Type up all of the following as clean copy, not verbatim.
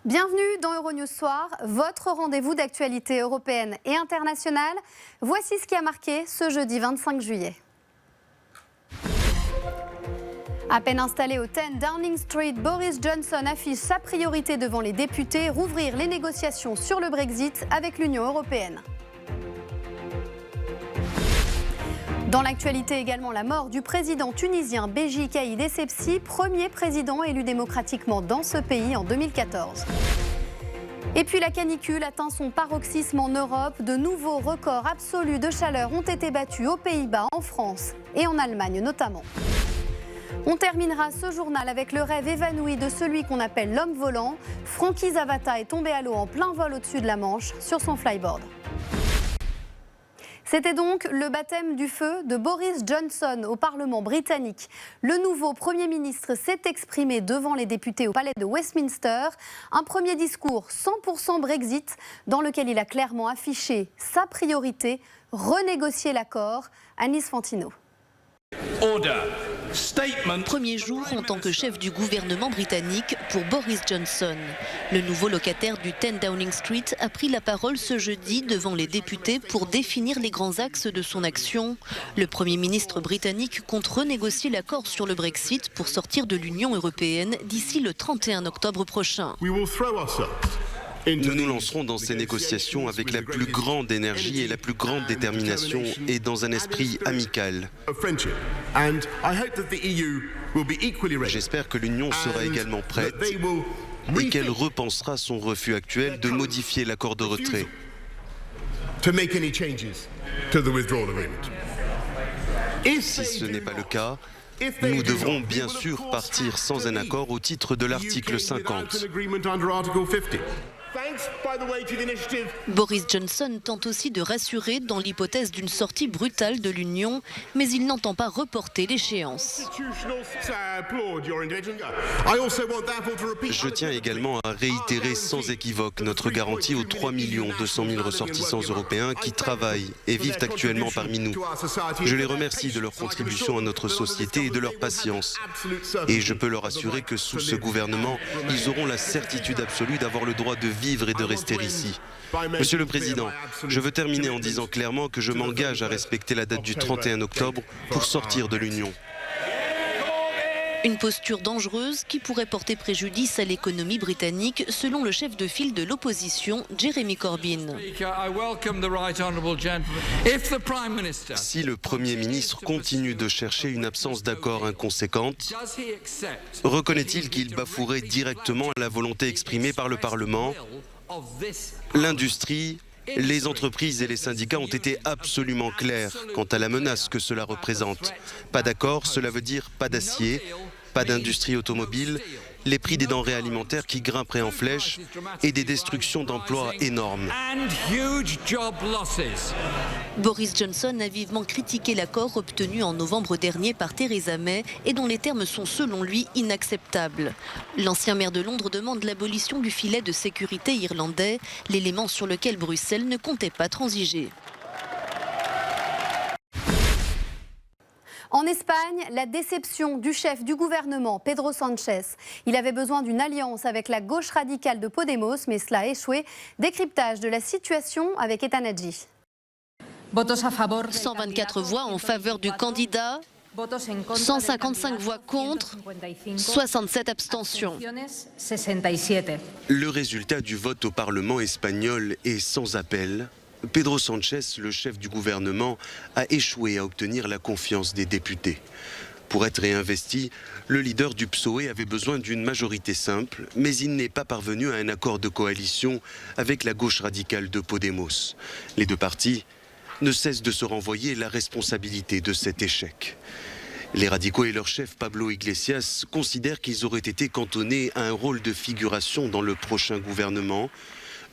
Bienvenue dans Euronews Soir, votre rendez-vous d'actualité européenne et internationale. Voici ce qui a marqué ce jeudi 25 juillet. À peine installé au 10 Downing Street, Boris Johnson affiche sa priorité devant les députés, rouvrir les négociations sur le Brexit avec l'Union européenne. Dans l'actualité également, la mort du président tunisien Béji Caïd Essebsi, premier président élu démocratiquement dans ce pays en 2014. Et puis la canicule atteint son paroxysme en Europe. De nouveaux records absolus de chaleur ont été battus aux Pays-Bas, en France et en Allemagne notamment. On terminera ce journal avec le rêve évanoui de celui qu'on appelle l'homme volant. Frankie Zavata est tombé à l'eau en plein vol au-dessus de la Manche sur son flyboard. C'était donc le baptême du feu de Boris Johnson au Parlement britannique. Le nouveau Premier ministre s'est exprimé devant les députés au palais de Westminster. Un premier discours 100% Brexit dans lequel il a clairement affiché sa priorité, renégocier l'accord. Anis Fantino. Premier jour en tant que chef du gouvernement britannique pour Boris Johnson. Le nouveau locataire du 10 Downing Street a pris la parole ce jeudi devant les députés pour définir les grands axes de son action. Le Premier ministre britannique compte renégocier l'accord sur le Brexit pour sortir de l'Union européenne d'ici le 31 octobre prochain. Nous nous lancerons dans ces négociations avec la plus grande énergie et la plus grande détermination et dans un esprit amical. J'espère que l'Union sera également prête et qu'elle repensera son refus actuel de modifier l'accord de retrait. Si ce n'est pas le cas, nous devrons bien sûr partir sans un accord au titre de l'article 50. Boris Johnson tente aussi de rassurer dans l'hypothèse d'une sortie brutale de l'Union, mais il n'entend pas reporter l'échéance. Je tiens également à réitérer sans équivoque notre garantie aux 3 200 000 ressortissants européens qui travaillent et vivent actuellement parmi nous. Je les remercie de leur contribution à notre société et de leur patience. Et je peux leur assurer que sous ce gouvernement, ils auront la certitude absolue d'avoir le droit de vivre et de rester ici. Monsieur le Président, je veux terminer en disant clairement que je m'engage à respecter la date du 31 octobre pour sortir de l'Union. Une posture dangereuse qui pourrait porter préjudice à l'économie britannique, selon le chef de file de l'opposition, Jeremy Corbyn. Si le Premier ministre continue de chercher une absence d'accord inconséquente, reconnaît-il qu'il bafouerait directement la volonté exprimée par le Parlement ? L'industrie, les entreprises et les syndicats ont été absolument clairs quant à la menace que cela représente. Pas d'accord, cela veut dire pas d'acier, pas d'industrie automobile, les prix des denrées alimentaires qui grimperaient en flèche et des destructions d'emplois énormes. Boris Johnson a vivement critiqué l'accord obtenu en novembre dernier par Theresa May et dont les termes sont selon lui inacceptables. L'ancien maire de Londres demande l'abolition du filet de sécurité irlandais, l'élément sur lequel Bruxelles ne comptait pas transiger. En Espagne, la déception du chef du gouvernement, Pedro Sánchez. Il avait besoin d'une alliance avec la gauche radicale de Podemos, mais cela a échoué. Décryptage de la situation avec Ethan Hadji. 124 voix en faveur du candidat, 155 voix contre, 67 abstentions. Le résultat du vote au Parlement espagnol est sans appel. Pedro Sánchez, le chef du gouvernement, a échoué à obtenir la confiance des députés. Pour être réinvesti, le leader du PSOE avait besoin d'une majorité simple, mais il n'est pas parvenu à un accord de coalition avec la gauche radicale de Podemos. Les deux partis ne cessent de se renvoyer la responsabilité de cet échec. Les radicaux et leur chef Pablo Iglesias considèrent qu'ils auraient été cantonnés à un rôle de figuration dans le prochain gouvernement.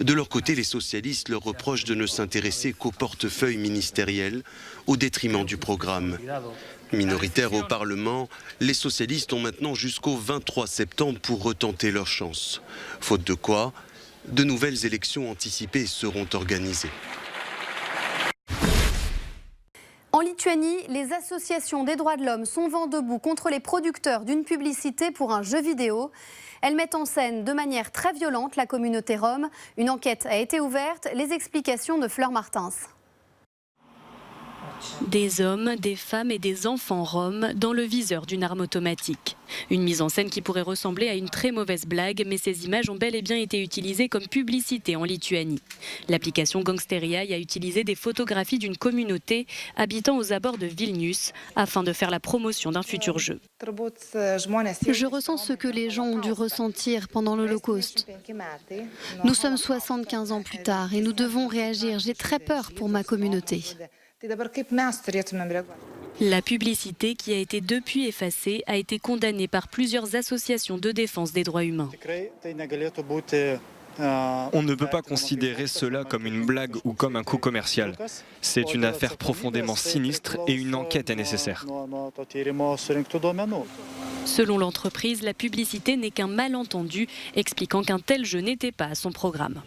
De leur côté, les socialistes leur reprochent de ne s'intéresser qu'au portefeuille ministériel au détriment du programme. Minoritaires au Parlement, les socialistes ont maintenant jusqu'au 23 septembre pour retenter leur chance. Faute de quoi, de nouvelles élections anticipées seront organisées. En Lituanie, les associations des droits de l'homme sont vent debout contre les producteurs d'une publicité pour un jeu vidéo. Elles mettent en scène de manière très violente la communauté rome. Une enquête a été ouverte. Les explications de Fleur Martins. Des hommes, des femmes et des enfants roms dans le viseur d'une arme automatique. Une mise en scène qui pourrait ressembler à une très mauvaise blague, mais ces images ont bel et bien été utilisées comme publicité en Lituanie. L'application Gangsteria a utilisé des photographies d'une communauté habitant aux abords de Vilnius afin de faire la promotion d'un futur jeu. Je ressens ce que les gens ont dû ressentir pendant l'Holocauste. Nous sommes 75 ans plus tard et nous devons réagir. J'ai très peur pour ma communauté. La publicité, qui a été depuis effacée, a été condamnée par plusieurs associations de défense des droits humains. On ne peut pas considérer cela comme une blague ou comme un coup commercial. C'est une affaire profondément sinistre et une enquête est nécessaire. Selon l'entreprise, la publicité n'est qu'un malentendu, expliquant qu'un tel jeu n'était pas à son programme.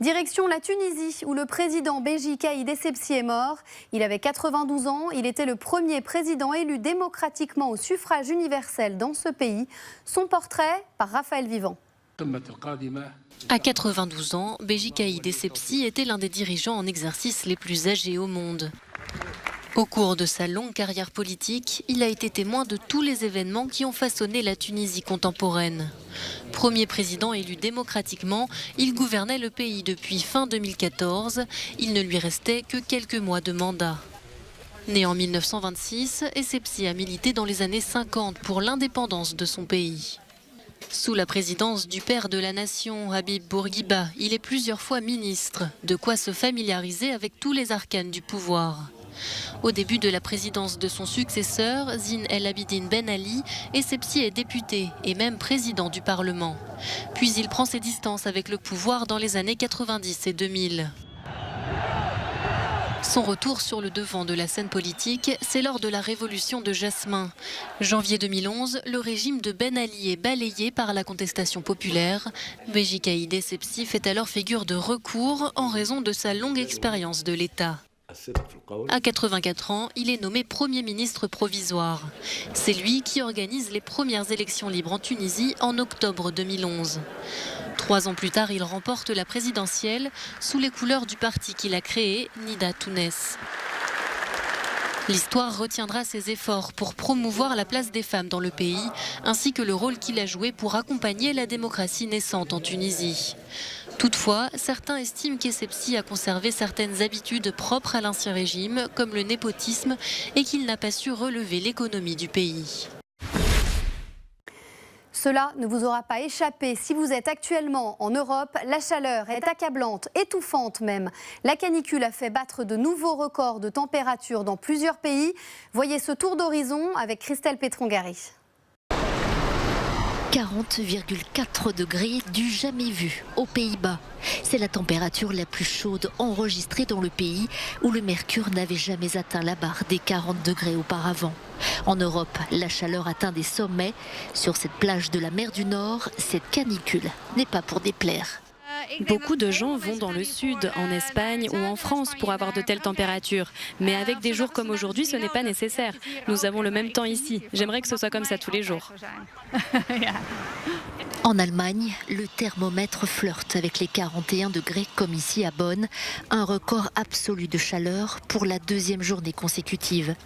Direction la Tunisie, où le président Béji Caïd Essebsi est mort. Il avait 92 ans. Il était le premier président élu démocratiquement au suffrage universel dans ce pays. Son portrait par Raphaël Vivant. À 92 ans, Béji Caïd Essebsi était l'un des dirigeants en exercice les plus âgés au monde. Au cours de sa longue carrière politique, il a été témoin de tous les événements qui ont façonné la Tunisie contemporaine. Premier président élu démocratiquement, il gouvernait le pays depuis fin 2014. Il ne lui restait que quelques mois de mandat. Né en 1926, Essebsi a milité dans les années 50 pour l'indépendance de son pays. Sous la présidence du père de la nation, Habib Bourguiba, il est plusieurs fois ministre, de quoi se familiariser avec tous les arcanes du pouvoir. Au début de la présidence de son successeur, Zine El Abidine Ben Ali, Essebsi est député et même président du Parlement. Puis il prend ses distances avec le pouvoir dans les années 90 et 2000. Son retour sur le devant de la scène politique, c'est lors de la révolution de Jasmin. Janvier 2011, le régime de Ben Ali est balayé par la contestation populaire. Béji Caïd Essebsi fait alors figure de recours en raison de sa longue expérience de l'État. À 84 ans, il est nommé Premier ministre provisoire. C'est lui qui organise les premières élections libres en Tunisie en octobre 2011. 3 ans plus tard, il remporte la présidentielle sous les couleurs du parti qu'il a créé, Nida Tounes. L'histoire retiendra ses efforts pour promouvoir la place des femmes dans le pays, ainsi que le rôle qu'il a joué pour accompagner la démocratie naissante en Tunisie. Toutefois, certains estiment qu'Essebsi a conservé certaines habitudes propres à l'ancien régime, comme le népotisme, et qu'il n'a pas su relever l'économie du pays. Cela ne vous aura pas échappé si vous êtes actuellement en Europe. La chaleur est accablante, étouffante même. La canicule a fait battre de nouveaux records de température dans plusieurs pays. Voyez ce tour d'horizon avec Christelle Pétron-Gary. 40,4 degrés du jamais vu aux Pays-Bas. C'est la température la plus chaude enregistrée dans le pays où le mercure n'avait jamais atteint la barre des 40 degrés auparavant. En Europe, la chaleur atteint des sommets. Sur cette plage de la mer du Nord, cette canicule n'est pas pour déplaire. Beaucoup de gens vont dans le sud, en Espagne ou en France pour avoir de telles températures. Mais avec des jours comme aujourd'hui, ce n'est pas nécessaire. Nous avons le même temps ici. J'aimerais que ce soit comme ça tous les jours. En Allemagne, le thermomètre flirte avec les 41 degrés comme ici à Bonn. Un record absolu de chaleur pour la 2e journée consécutive.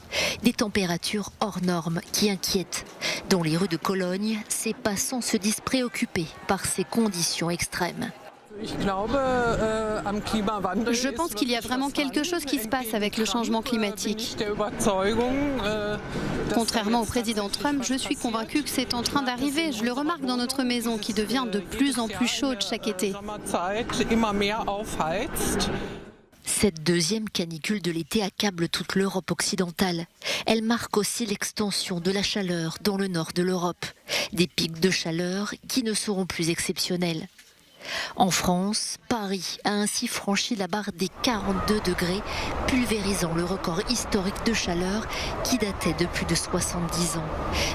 Des températures hors normes qui inquiètent. Dans les rues de Cologne, ces passants se disent préoccupés par ces conditions extrêmes. Je pense qu'il y a vraiment quelque chose qui se passe avec le changement climatique. Contrairement au président Trump, je suis convaincue que c'est en train d'arriver. Je le remarque dans notre maison qui devient de plus en plus chaude chaque été. Cette 2e canicule de l'été accable toute l'Europe occidentale. Elle marque aussi l'extension de la chaleur dans le nord de l'Europe. Des pics de chaleur qui ne seront plus exceptionnels. En France, Paris a ainsi franchi la barre des 42 degrés, pulvérisant le record historique de chaleur qui datait de plus de 70 ans.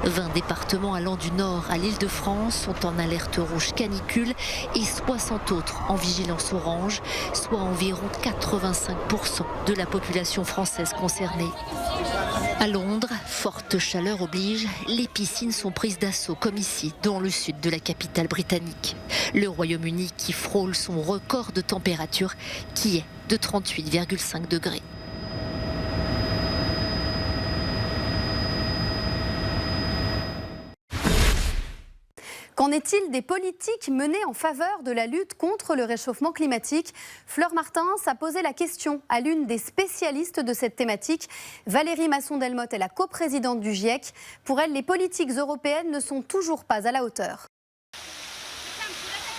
20 départements allant du nord à l'Île-de-France sont en alerte rouge canicule et 60 autres en vigilance orange, soit environ 85% de la population française concernée. À Londres, forte chaleur oblige, les piscines sont prises d'assaut comme ici, dans le sud de la capitale britannique. Le Royaume-Uni qui frôle son record de température qui est de 38,5 degrés. Qu'en est-il des politiques menées en faveur de la lutte contre le réchauffement climatique? Fleur Martins a posé la question à l'une des spécialistes de cette thématique. Valérie Masson-Delmotte est la coprésidente du GIEC. Pour elle, les politiques européennes ne sont toujours pas à la hauteur.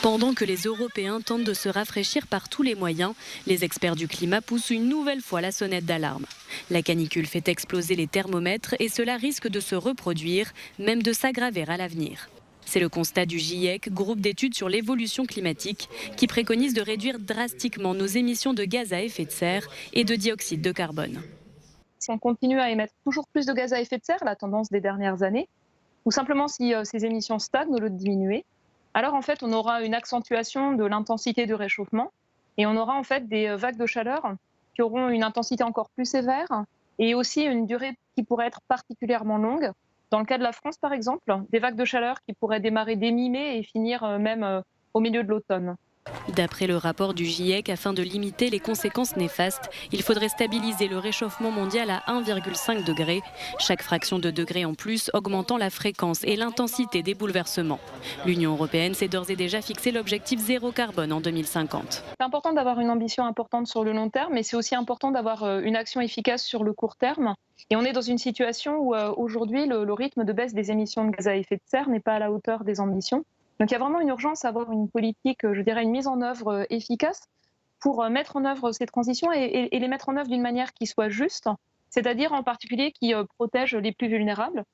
Pendant que les Européens tentent de se rafraîchir par tous les moyens, les experts du climat poussent une nouvelle fois la sonnette d'alarme. La canicule fait exploser les thermomètres et cela risque de se reproduire, même de s'aggraver à l'avenir. C'est le constat du GIEC, groupe d'études sur l'évolution climatique, qui préconise de réduire drastiquement nos émissions de gaz à effet de serre et de dioxyde de carbone. Si on continue à émettre toujours plus de gaz à effet de serre, la tendance des dernières années, ou simplement si ces émissions stagnent au lieu de diminuer, alors en fait on aura une accentuation de l'intensité du réchauffement et on aura en fait des vagues de chaleur qui auront une intensité encore plus sévère et aussi une durée qui pourrait être particulièrement longue. Dans le cas de la France, par exemple, des vagues de chaleur qui pourraient démarrer dès mi-mai et finir même au milieu de l'automne. D'après le rapport du GIEC, afin de limiter les conséquences néfastes, il faudrait stabiliser le réchauffement mondial à 1,5 degré, chaque fraction de degré en plus augmentant la fréquence et l'intensité des bouleversements. L'Union européenne s'est d'ores et déjà fixé l'objectif zéro carbone en 2050. C'est important d'avoir une ambition importante sur le long terme, mais c'est aussi important d'avoir une action efficace sur le court terme. Et on est dans une situation où aujourd'hui le rythme de baisse des émissions de gaz à effet de serre n'est pas à la hauteur des ambitions. Donc il y a vraiment une urgence à avoir une politique, je dirais une mise en œuvre efficace pour mettre en œuvre ces transitions et les mettre en œuvre d'une manière qui soit juste, c'est-à-dire en particulier qui protège les plus vulnérables.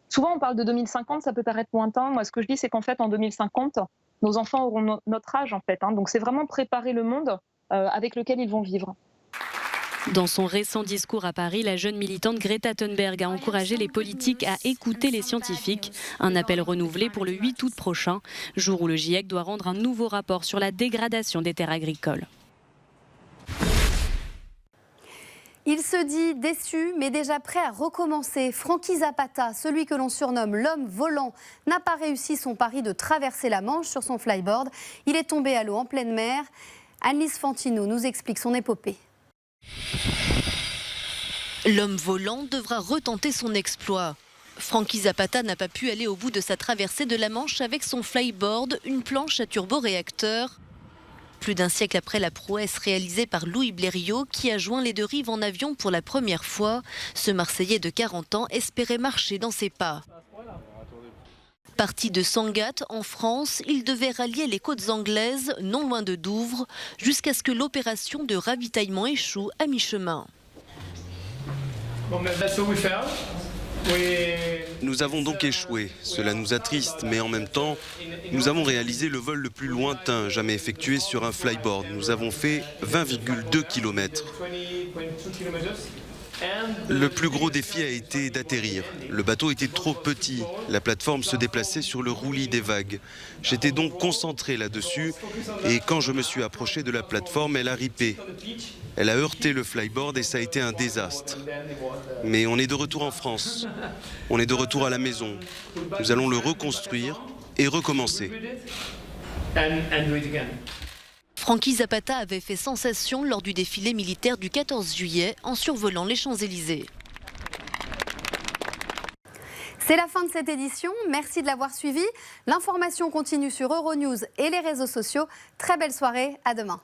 Souvent on parle de 2050, ça peut paraître lointain. Moi ce que je dis c'est qu'en fait en 2050, nos enfants auront notre âge en fait. Donc c'est vraiment préparer le monde avec lequel ils vont vivre. Dans son récent discours à Paris, la jeune militante Greta Thunberg a encouragé les politiques à écouter les scientifiques. Un appel renouvelé pour le 8 août prochain, jour où le GIEC doit rendre un nouveau rapport sur la dégradation des terres agricoles. Il se dit déçu, mais déjà prêt à recommencer. Francky Zapata, celui que l'on surnomme l'homme volant, n'a pas réussi son pari de traverser la Manche sur son flyboard. Il est tombé à l'eau en pleine mer. Annelise Fantino nous explique son épopée. L'homme volant devra retenter son exploit. Francky Zapata n'a pas pu aller au bout de sa traversée de la Manche avec son flyboard, une planche à turboréacteur. Plus d'un siècle après la prouesse réalisée par Louis Blériot, qui a joint les deux rives en avion pour la première fois, ce Marseillais de 40 ans espérait marcher dans ses pas. Parti de Sangatte, en France, il devait rallier les côtes anglaises, non loin de Douvres, jusqu'à ce que l'opération de ravitaillement échoue à mi-chemin. Nous avons donc échoué. Cela nous attriste, mais en même temps, nous avons réalisé le vol le plus lointain jamais effectué sur un flyboard. Nous avons fait 20,2 km. Le plus gros défi a été d'atterrir. Le bateau était trop petit. La plateforme se déplaçait sur le roulis des vagues. J'étais donc concentré là-dessus et quand je me suis approché de la plateforme, elle a ripé. Elle a heurté le flyboard et ça a été un désastre. Mais on est de retour en France. On est de retour à la maison. Nous allons le reconstruire et recommencer. Francky Zapata avait fait sensation lors du défilé militaire du 14 juillet en survolant les Champs-Élysées. C'est la fin de cette édition. Merci de l'avoir suivi. L'information continue sur Euronews et les réseaux sociaux. Très belle soirée. À demain.